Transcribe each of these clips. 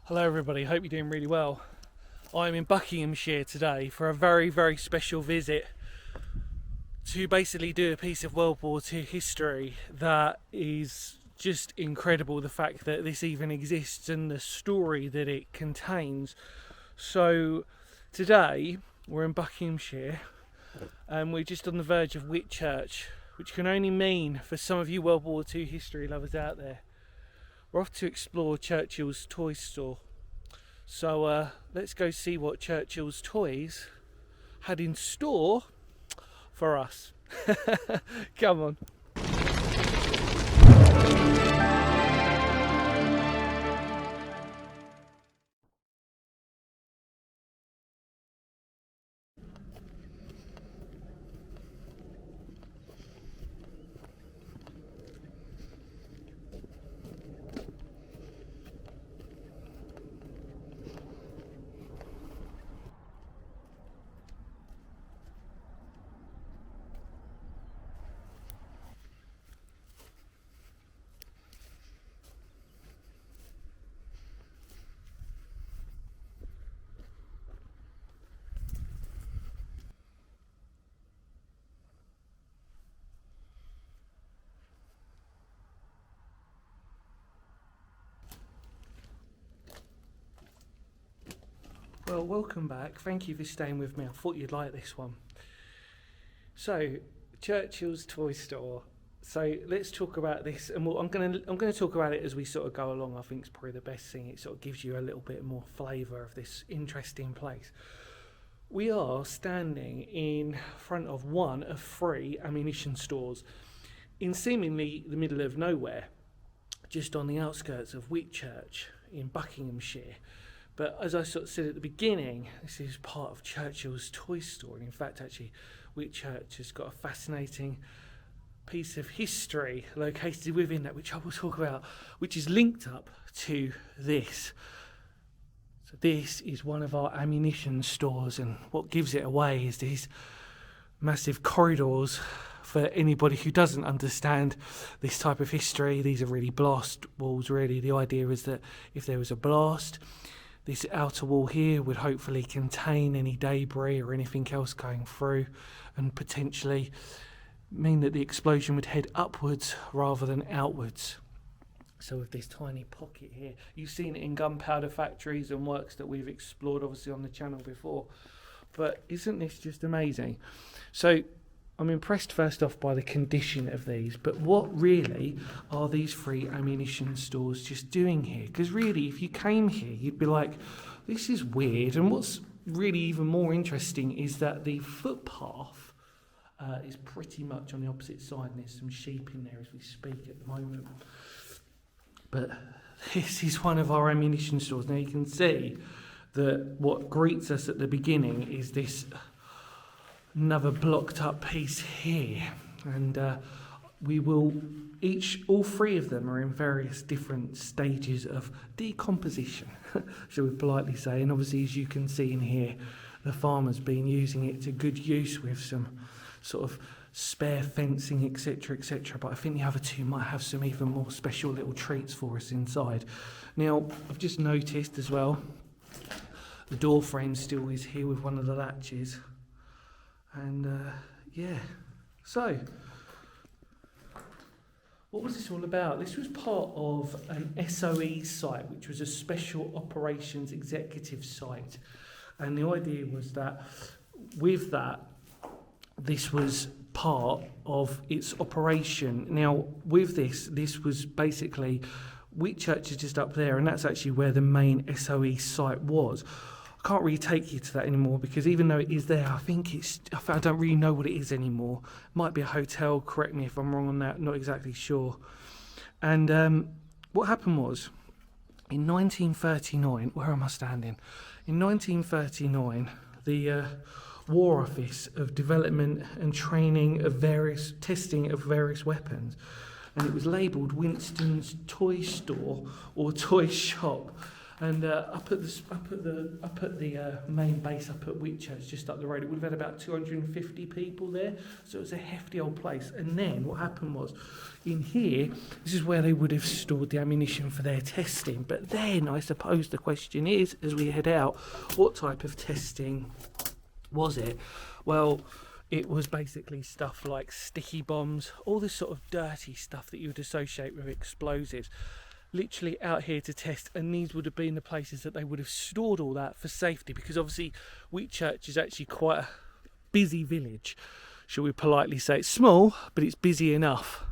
Hello everybody, hope you're doing really well. I'm in Buckinghamshire today for a very, very special visit to basically do a piece of World War II history that is just incredible, the fact that this even exists and the story that it contains. So today we're in Buckinghamshire and we're just on the verge of Whitchurch, which can only mean, for some of you World War II history lovers out there, we're off to explore Churchill's toy store. So let's go see what Churchill's Toys had in store for us. Come on. Well, welcome back. Thank you for staying with me. I thought you'd like this one. So, Churchill's Toy Store. So let's talk about this, and I'm going to talk about it as we sort of go along. I think it's probably the best thing. It sort of gives you a little bit more flavour of this interesting place. We are standing in front of one of three ammunition stores in seemingly the middle of nowhere, just on the outskirts of Whitchurch in Buckinghamshire. But as I sort of said at the beginning, this is part of Churchill's Toy Store. And in fact, actually, Whitchurch has got a fascinating piece of history located within that, which I will talk about, which is linked up to this. So this is one of our ammunition stores, and what gives it away is these massive corridors. For anybody who doesn't understand this type of history, these are really blast walls, really. The idea is that if there was a blast, this outer wall here would hopefully contain any debris or anything else going through, and potentially mean that the explosion would head upwards rather than outwards. So with this tiny pocket here, you've seen it in gunpowder factories and works that we've explored obviously on the channel before. But isn't this just amazing? So I'm impressed first off by the condition of these, but what really are these three ammunition stores just doing here? Because really, if you came here, you'd be like, this is weird. And what's really even more interesting is that the footpath is pretty much on the opposite side, and there's some sheep in there as we speak at the moment. But this is one of our ammunition stores. Now you can see that what greets us at the beginning is this another blocked up piece here, and we will all three of them are in various different stages of decomposition, shall we politely say. And obviously, as you can see in here, the farmer's been using it to good use with some sort of spare fencing, etc, etc. But I think the other two might have some even more special little treats for us inside. Now I've just noticed as well, the door frame still is here with one of the latches. And yeah, so what was this all about? This was part of an SOE site, which was a Special Operations Executive site. And the idea was that with that, this was part of its operation. Now, with this was basically, Whitchurch is just up there, and that's actually where the main SOE site was. I can't really take you to that anymore, because even though it is there, I don't really know what it is anymore. It might be a hotel, correct me if I'm wrong on that, not exactly sure. And what happened was, in 1939, where am I standing? In 1939, the War Office of Development and Training of testing of various weapons, and it was labelled Winston's Toy Store or Toy Shop. And up at the main base, up at Whitchurch, just up the road, it would have had about 250 people there. So it was a hefty old place. And then what happened was, in here, this is where they would have stored the ammunition for their testing. But then, I suppose the question is, as we head out, what type of testing was it? Well, it was basically stuff like sticky bombs, all this sort of dirty stuff that you would associate with explosives, literally out here to test. And these would have been the places that they would have stored all that for safety, because obviously Whitchurch is actually quite a busy village, shall we politely say. It's small, but it's busy enough.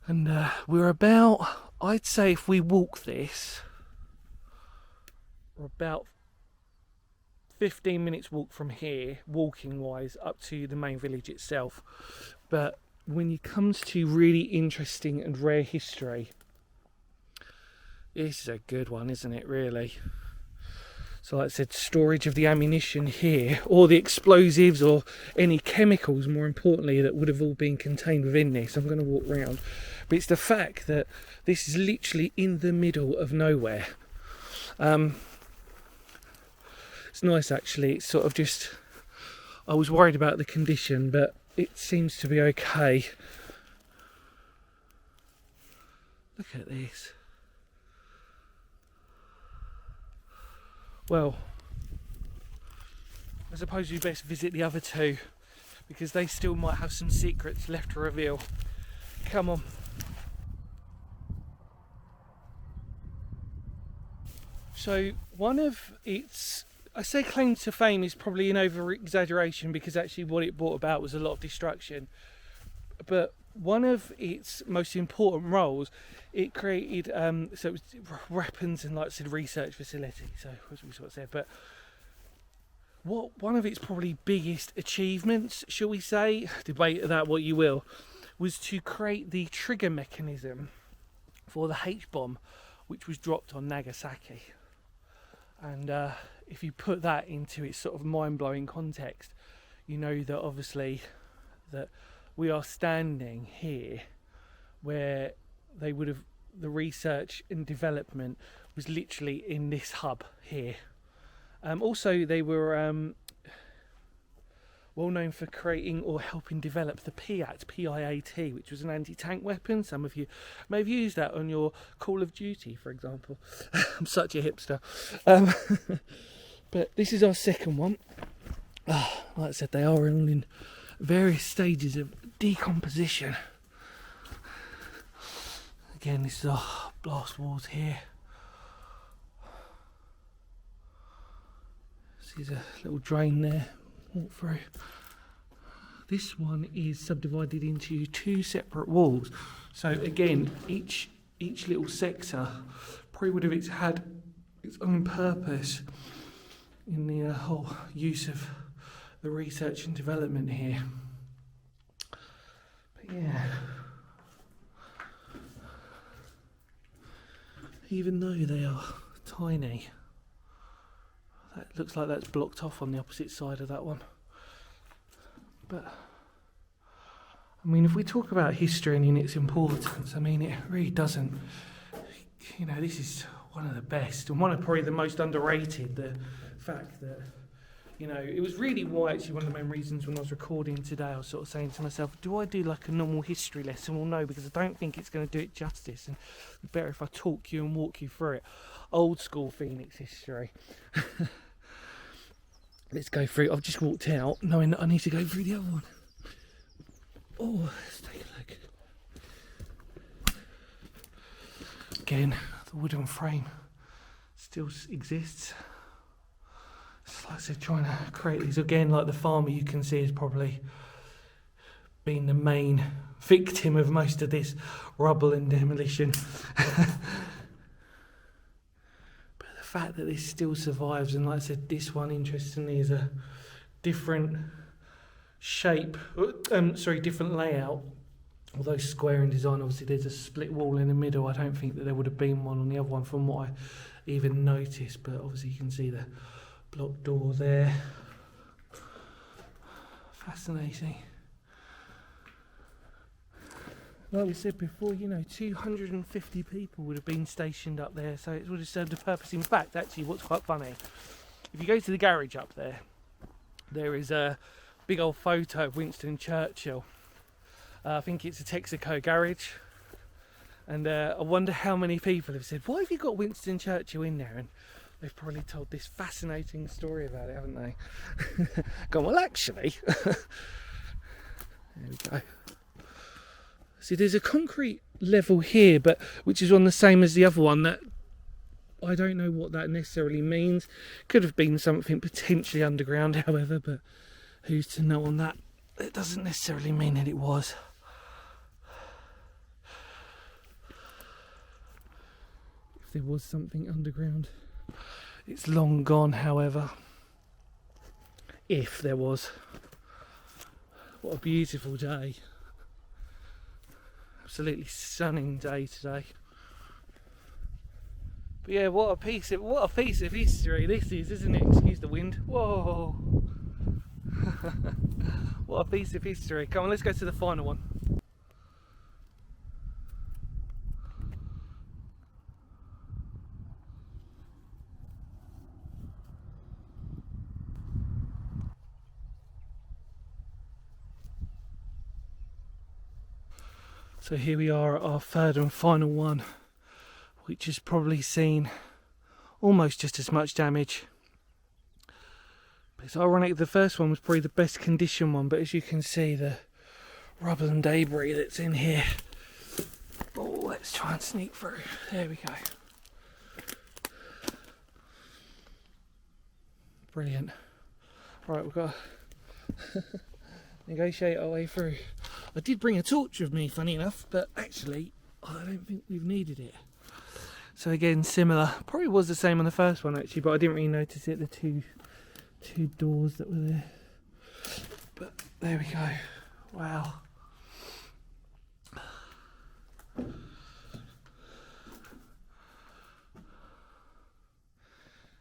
And we're about, I'd say if we walk this, we're about 15 minutes walk from here, walking wise, up to the main village itself. But when it comes to really interesting and rare history, this is a good one, isn't it, really? So like I said, storage of the ammunition here, or the explosives, or any chemicals, more importantly, that would have all been contained within this. I'm going to walk round. But it's the fact that this is literally in the middle of nowhere. It's nice, actually. It's sort of just, I was worried about the condition, but it seems to be okay. Look at this. Well, I suppose we best visit the other two, because they still might have some secrets left to reveal. Come on. So one of its, I say claim to fame is probably an over-exaggeration, because actually what it brought about was a lot of destruction. But one of its most important roles, it created, so it was weapons and, like I said, research facility, so as we sort of said. But one of its probably biggest achievements, shall we say, debate that what you will, was to create the trigger mechanism for the H-bomb, which was dropped on Nagasaki. And if you put that into its sort of mind-blowing context, you know that obviously that we are standing here where they would have, the research and development was literally in this hub here. Also, they were well known for creating or helping develop the PIAT, which was an anti-tank weapon. Some of you may have used that on your Call of Duty, for example. I'm such a hipster. But this is our second one. Like I said, they are all in various stages of decomposition. Again, this is our blast walls here. See, there's a little drain there. Walk through. This one is subdivided into two separate walls. So again, each little sector probably would have had its own purpose in the whole use of the research and development here. But yeah, even though they are tiny, that looks like that's blocked off on the opposite side of that one. But I mean, if we talk about history and in its importance, I mean, it really doesn't, you know, this is one of the best and one of probably the most underrated. The fact that, you know, it was really why, actually, one of the main reasons when I was recording today, I was sort of saying to myself, do I do like a normal history lesson? Well, no, because I don't think it's going to do it justice, and it's better if I talk you and walk you through it. Old school Phoenix history. Let's go through. I've just walked out knowing that I need to go through the other one. Oh, let's take a look. Again, the wooden frame still exists. It's like I said, trying to create these. Again, like the farmer, you can see has probably been the main victim of most of this rubble and demolition. The fact that this still survives, and like I said, this one interestingly is a different shape, different layout, although square in design. Obviously there's a split wall in the middle. I don't think that there would have been one on the other one from what I even noticed, but obviously you can see the block door there. Fascinating. like we said before, 250 people would have been stationed up there, so it would have served a purpose. In fact, actually, what's quite funny, if you go to the garage up there, there is a big old photo of Winston Churchill. I think it's a Texaco garage, and I wonder how many people have said, why have you got Winston Churchill in there? And they've probably told this fascinating story about it, haven't they? Gone, well, actually, there we go. See, there's a concrete level here, but which is on the same as the other one. That I don't know what that necessarily means. Could have been something potentially underground, however, but who's to know on that? It doesn't necessarily mean that it was. If there was something underground, it's long gone, however. If there was. What a beautiful day. Absolutely stunning day today. But yeah, what a piece of history this is, isn't it? Excuse the wind. Whoa. What a piece of history. Come on, let's go to the final one. So here we are at our third and final one, which has probably seen almost just as much damage. But it's ironic, the first one was probably the best condition one, but as you can see, the rubble and debris that's in here. Oh, let's try and sneak through. There we go. Brilliant. Right, we've got to negotiate our way through. I did bring a torch with me, funny enough, but actually I don't think we've needed it. So again, similar. Probably was the same on the first one actually, but I didn't really notice it, the two doors that were there. But there we go. Wow.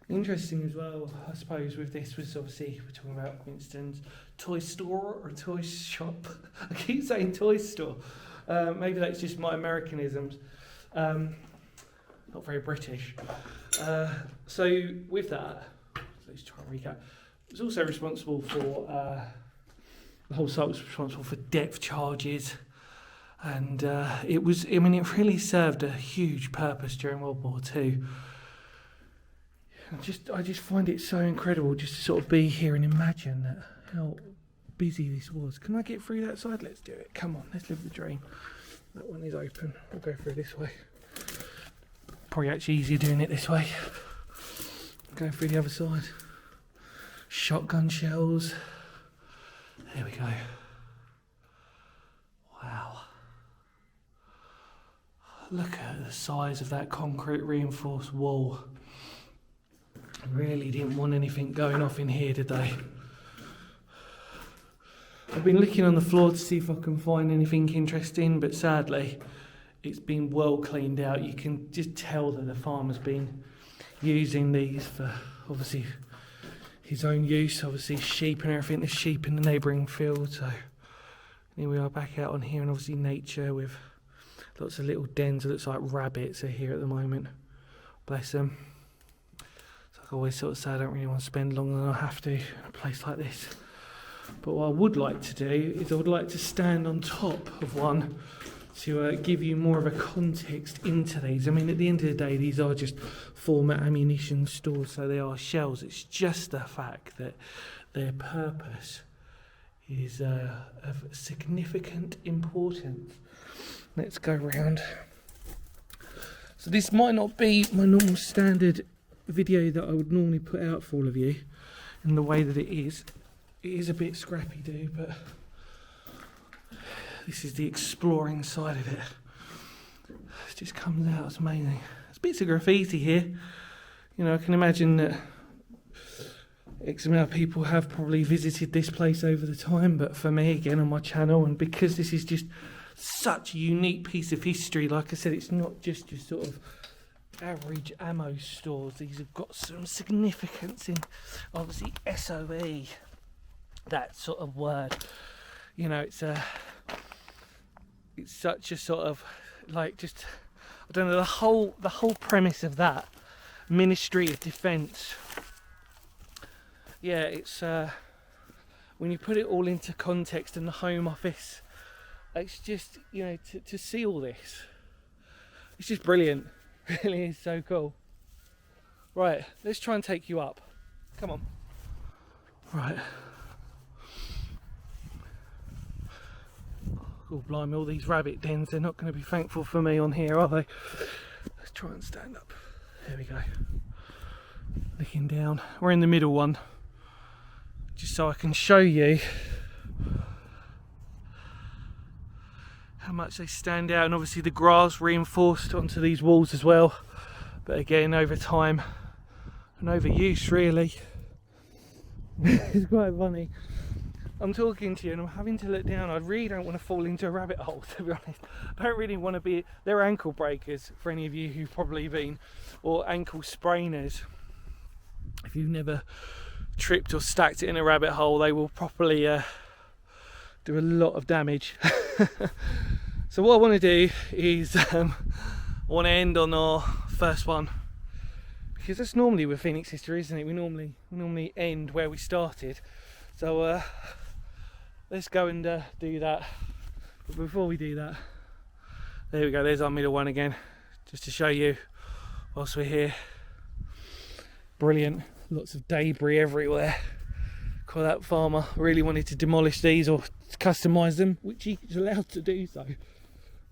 Interesting as well, I suppose, with this was obviously we're talking about Winston's toy store or toy shop. I keep saying toy store. Maybe that's just my Americanisms. Not very British. So with that, let's try and recap. It was also responsible for the whole site was responsible for depth charges, and it really served a huge purpose during World War II. I just find it so incredible just to sort of be here and imagine that how busy this was. Can I get through that side? Let's do it. Come on, let's live the dream. That one is open. We'll go through this way. Probably actually easier doing it this way. Go through the other side. Shotgun shells. There we go. Wow. Look at the size of that concrete reinforced wall. Really didn't want anything going off in here, did they? I've been looking on the floor to see if I can find anything interesting, but sadly it's been well cleaned out. You can just tell that the farmer's been using these for obviously his own use, obviously sheep and everything, there's sheep in the neighbouring field. So here we are back out on here, and obviously nature with lots of little dens. It looks like rabbits are here at the moment, bless them. I always sort of say I don't really want to spend longer than I have to in a place like this. But what I would like to do is I would like to stand on top of one to give you more of a context into these. I mean, at the end of the day, these are just former ammunition stores, so they are shells. It's just the fact that their purpose is of significant importance. Let's go round. So this might not be my normal standard video that I would normally put out for all of you in the way that it is a bit scrappy but this is the exploring side of it. It just comes out, it's amazing. There's bits of graffiti here, I can imagine that X amount of people have probably visited this place over the time, but for me, again, on my channel, and because this is just such a unique piece of history, like I said, it's not just your sort of average ammo stores. These have got some significance in obviously SOE, that sort of word. It's it's such a sort of like just, I don't know, the whole premise of that Ministry of Defence. Yeah, it's when you put it all into context in the Home Office, it's just, you know, to see all this, it's just brilliant. It really is so cool. Right, let's try and take you up. Come on. Right. Oh, blimey, all these rabbit dens, they're not going to be thankful for me on here, are they? Let's try and stand up. There we go. Looking down. We're in the middle one. Just so I can show you how much they stand out, and obviously the grass reinforced onto these walls as well, but again over time and overuse really. It's quite funny. I'm talking to you and I'm having to look down. I really don't want to fall into a rabbit hole, to be honest. I don't really want to be. They're ankle breakers for any of you who've probably been, or ankle sprainers. If you've never tripped or stacked it in a rabbit hole, they will properly do a lot of damage. So what I want to do is I want to end on our first one, because that's normally with Phoenix History, isn't it? We normally end where we started. So let's go and do that. But before we do that, there we go, there's our middle one again, just to show you whilst we're here. Brilliant, lots of debris everywhere. Quite, that farmer really wanted to demolish these or customise them, which he's allowed to do so.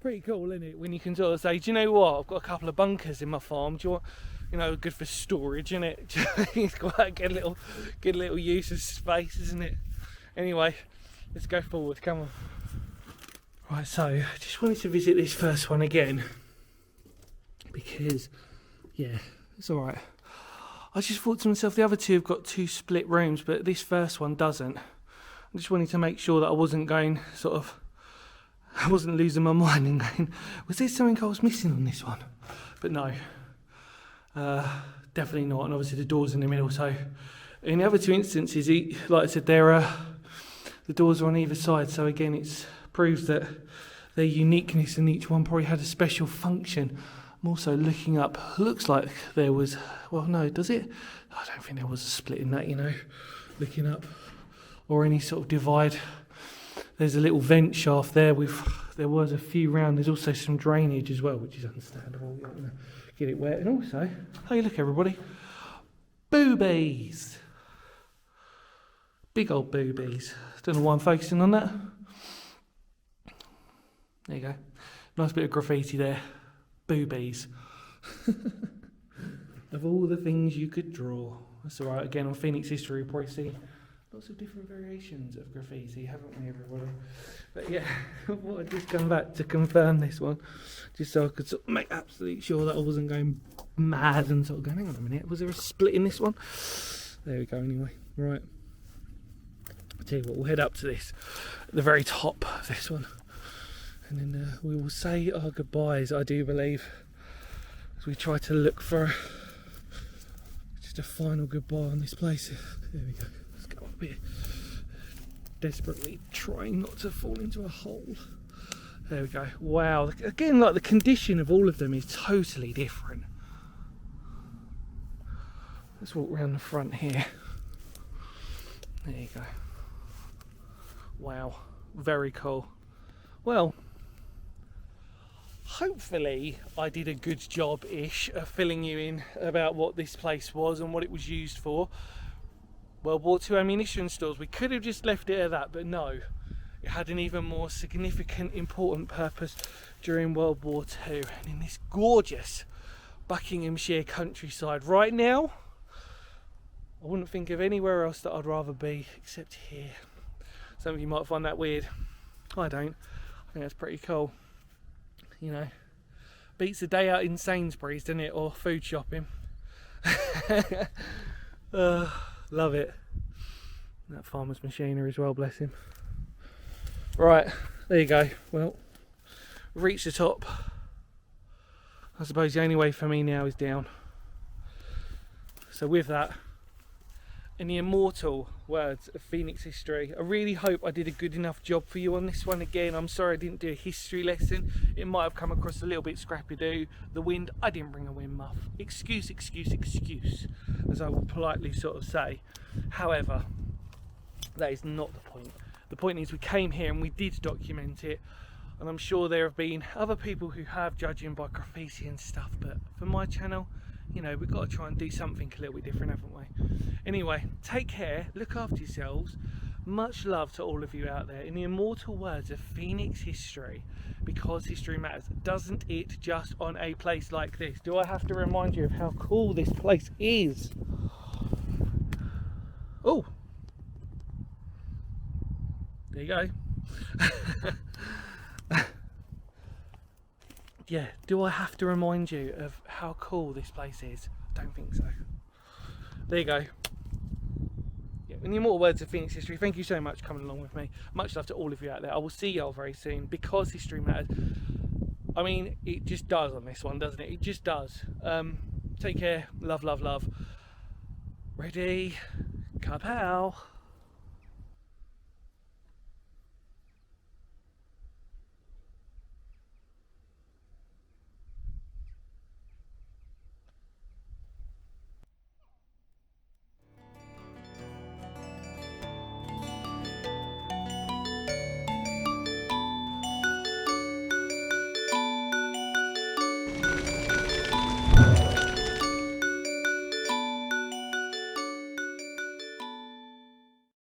Pretty cool, isn't it? When you can sort of say, do you know what, I've got a couple of bunkers in my farm, do you want, you know, good for storage, isn't it? It's quite a good little use of space, isn't it? Anyway, let's go forward, come on. Right, so I just wanted to visit this first one again, because, yeah, it's alright. I just thought to myself, the other two have got 2 split rooms, but this first one doesn't. I just wanted to make sure that I wasn't going I wasn't losing my mind and going, was there something I was missing on this one? But no, definitely not. And obviously the door's in the middle. So in the other 2 instances, like I said, the doors are on either side. So again, it proves that their uniqueness, and each one probably had a special function. I'm also looking up, looks like there was, well, no, does it? I don't think there was a split in that, you know, looking up, or any sort of divide. There's a little vent shaft there there was a few round. There's also some drainage as well, which is understandable. You don't want to get it wet. And also, hey, look everybody, boobies. Big old boobies. Don't know why I'm focusing on that. There you go. Nice bit of graffiti there. Boobies. Of all the things you could draw. That's alright. Again, on Phoenix History, you'll probably see lots of different variations of graffiti, haven't we, everybody? But yeah, I thought I'd just come back to confirm this one, just so I could sort of make absolutely sure that I wasn't going mad and sort of going, hang on a minute, was there a split in this one? There we go, anyway. Right. I'll tell you what, we'll head up to this, at the very top of this one. And then we will say our goodbyes, I do believe, as we try to look for just a final goodbye on this place. There we go. Let's go up here. Desperately trying not to fall into a hole. There we go. Wow. Again, like the condition of all of them is totally different. Let's walk around the front here. There you go. Wow. Very cool. Well, hopefully I did a good job-ish of filling you in about what this place was and what it was used for. World War II ammunition stores. We could have just left it at that, but no. It had an even more significant, important purpose during World War II. And in this gorgeous Buckinghamshire countryside right now, I wouldn't think of anywhere else that I'd rather be except here. Some of you might find that weird. I don't. I think that's pretty cool. You know, beats the day out in Sainsbury's, doesn't it? Or food shopping. Love it. That farmer's machinery as well, bless him. Right, there you go. Well, we've reached the top. I suppose the only way for me now is down. So with that, In the immortal words of Phoenix history, I really hope I did a good enough job for you on this one. Again, I'm sorry I didn't do a history lesson. It might have come across a little bit scrappy-doo. The wind, I didn't bring a wind muff. Excuse, as I will politely sort of say. However, that is not the point. The point is we came here and we did document it, and I'm sure there have been other people who have, judging by graffiti and stuff, but for my channel, you know, we've got to try and do something a little bit different, haven't we? Anyway, take care, look after yourselves. Much love to all of you out there. In the immortal words of Phoenix history, because history matters, doesn't it just on a place like this? Do I have to remind you of how cool this place is? Oh, there you go. Yeah, do I have to remind you of how cool this place is? I don't think so. There you go. Yeah, in the immortal words of Phoenix history, thank you so much for coming along with me. Much love to all of you out there. I will see y'all very soon, because history matters. I mean, it just does on this one, doesn't it? It just does. Take care. Love, love, love. Ready? Kapow.